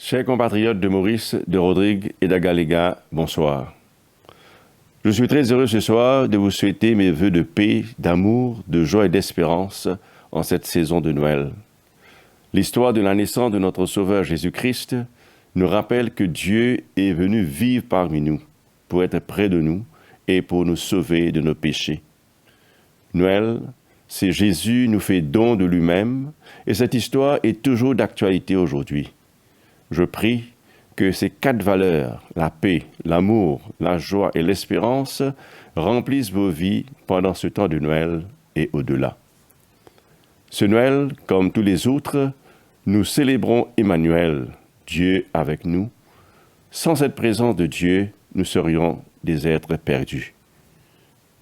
Chers compatriotes de Maurice, de Rodrigue et d'Agaléga, bonsoir. Je suis très heureux ce soir de vous souhaiter mes vœux de paix, d'amour, de joie et d'espérance en cette saison de Noël. L'histoire de la naissance de notre Sauveur Jésus-Christ nous rappelle que Dieu est venu vivre parmi nous, pour être près de nous et pour nous sauver de nos péchés. Noël, c'est Jésus nous fait don de lui-même et cette histoire est toujours d'actualité aujourd'hui. Je prie que ces 4 valeurs, la paix, l'amour, la joie et l'espérance, remplissent vos vies pendant ce temps de Noël et au-delà. Ce Noël, comme tous les autres, nous célébrons Emmanuel, Dieu avec nous. Sans cette présence de Dieu, nous serions des êtres perdus.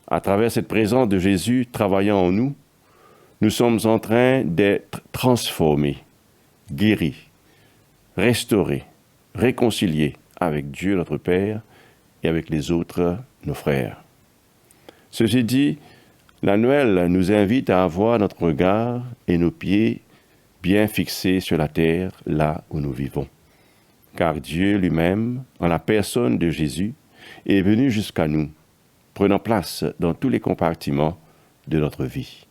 À travers cette présence de Jésus travaillant en nous, nous sommes en train d'être transformés, guéris, restaurés, réconciliés avec Dieu notre Père et avec les autres, nos frères. Ceci dit, la Noël nous invite à avoir notre regard et nos pieds bien fixés sur la terre, là où nous vivons. Car Dieu lui-même, en la personne de Jésus, est venu jusqu'à nous, prenant place dans tous les compartiments de notre vie.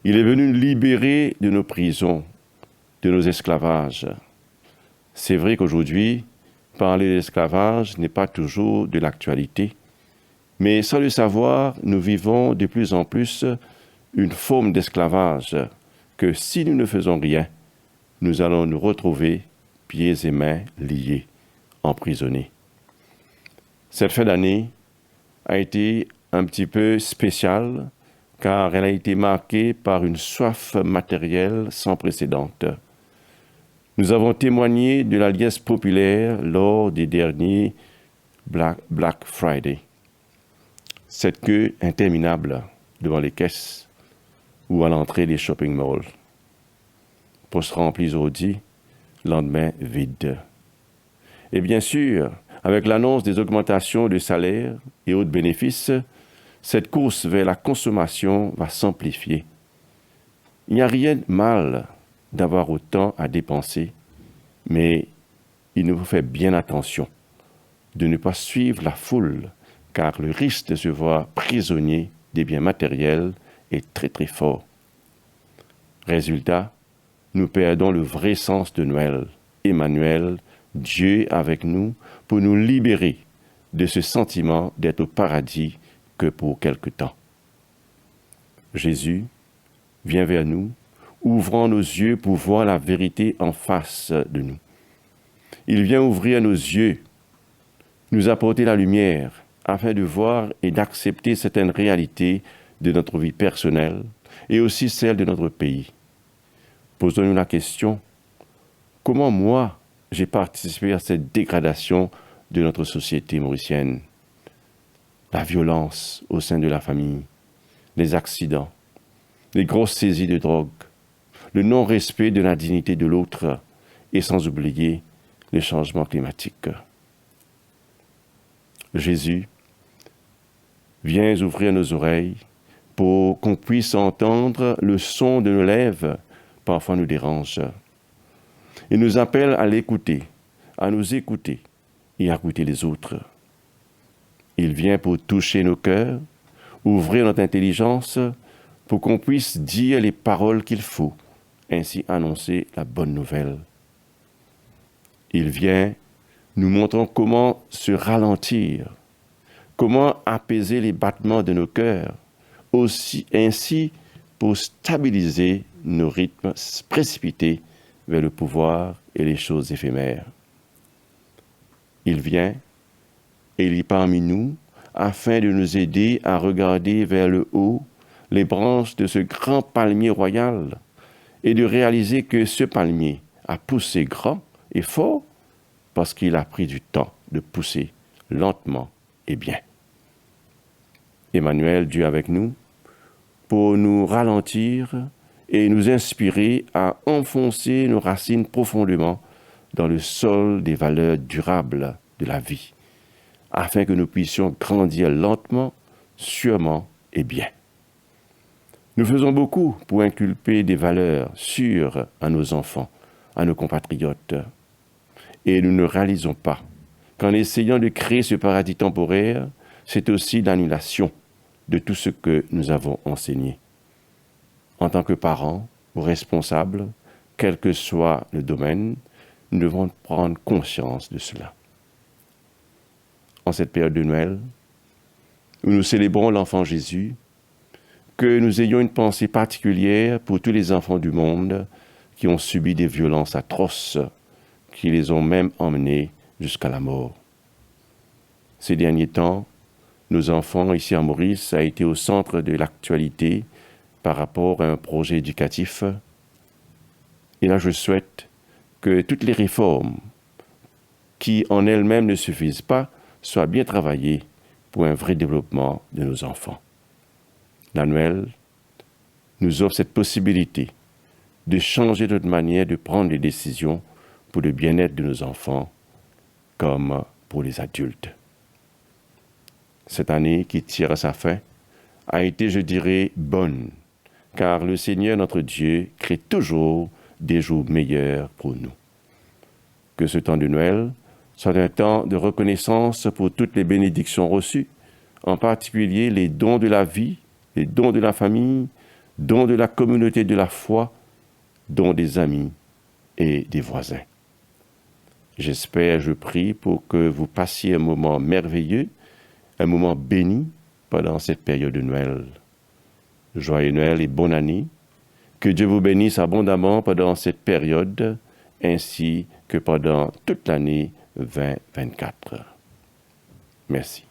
Il est venu nous libérer de nos prisons, de nos esclavages. C'est vrai qu'aujourd'hui, parler d'esclavage n'est pas toujours de l'actualité, mais sans le savoir, nous vivons de plus en plus une forme d'esclavage que si nous ne faisons rien, nous allons nous retrouver pieds et mains liés, emprisonnés. Cette fin d'année a été un petit peu spéciale car elle a été marquée par une soif matérielle sans précédent. Nous avons témoigné de la liesse populaire lors des derniers Black Friday. Cette queue interminable devant les caisses ou à l'entrée des shopping malls. Poste rempli aujourd'hui, lendemain vide. Et bien sûr, avec l'annonce des augmentations de salaires et autres bénéfices, cette course vers la consommation va s'amplifier. Il n'y a rien de mal d'avoir autant à dépenser, mais il nous faut faire bien attention de ne pas suivre la foule, car le risque de se voir prisonnier des biens matériels est très très fort. Résultat, nous perdons le vrai sens de Noël. Emmanuel, Dieu avec nous, pour nous libérer de ce sentiment d'être au paradis que pour quelque temps. Jésus vient vers nous, ouvrant nos yeux pour voir la vérité en face de nous. Il vient ouvrir nos yeux, nous apporter la lumière, afin de voir et d'accepter certaines réalités de notre vie personnelle et aussi celles de notre pays. Posons-nous la question, comment moi j'ai participé à cette dégradation de notre société mauricienne? La violence au sein de la famille, les accidents, les grosses saisies de drogue, le non-respect de la dignité de l'autre et sans oublier les changements climatiques. Jésus, viens ouvrir nos oreilles pour qu'on puisse entendre le son de nos lèvres, parfois nous dérange. Il nous appelle à l'écouter, à nous écouter et à écouter les autres. Il vient pour toucher nos cœurs, ouvrir notre intelligence pour qu'on puisse dire les paroles qu'il faut, ainsi annoncer la bonne nouvelle. Il vient nous montrant comment se ralentir, comment apaiser les battements de nos cœurs, ainsi pour stabiliser nos rythmes précipités vers le pouvoir et les choses éphémères. Il vient et il est parmi nous afin de nous aider à regarder vers le haut les branches de ce grand palmier royal et de réaliser que ce palmier a poussé grand et fort parce qu'il a pris du temps de pousser lentement et bien. Emmanuel, Dieu avec nous, pour nous ralentir et nous inspirer à enfoncer nos racines profondément dans le sol des valeurs durables de la vie, afin que nous puissions grandir lentement, sûrement et bien. Nous faisons beaucoup pour inculper des valeurs sûres à nos enfants, à nos compatriotes. et nous ne réalisons pas qu'en essayant de créer ce paradis temporaire, c'est aussi l'annulation de tout ce que nous avons enseigné. En tant que parents ou responsables, quel que soit le domaine, nous devons prendre conscience de cela. En cette période de Noël, où nous célébrons l'enfant Jésus, que nous ayons une pensée particulière pour tous les enfants du monde qui ont subi des violences atroces, qui les ont même emmenés jusqu'à la mort. Ces derniers temps, nos enfants ici à Maurice ont été au centre de l'actualité par rapport à un projet éducatif. Et là, je souhaite que toutes les réformes qui en elles-mêmes ne suffisent pas soient bien travaillées pour un vrai développement de nos enfants. La Noël nous offre cette possibilité de changer notre manière de prendre des décisions pour le bien-être de nos enfants comme pour les adultes. Cette année qui tire à sa fin a été, je dirais, bonne, car le Seigneur notre Dieu crée toujours des jours meilleurs pour nous. Que ce temps de Noël soit un temps de reconnaissance pour toutes les bénédictions reçues, en particulier les dons de la vie, les dons de la famille, dons de la communauté de la foi, dons des amis et des voisins. J'espère, je prie pour que vous passiez un moment merveilleux, un moment béni pendant cette période de Noël. Joyeux Noël et bonne année. Que Dieu vous bénisse abondamment pendant cette période, ainsi que pendant toute l'année 2024. Merci.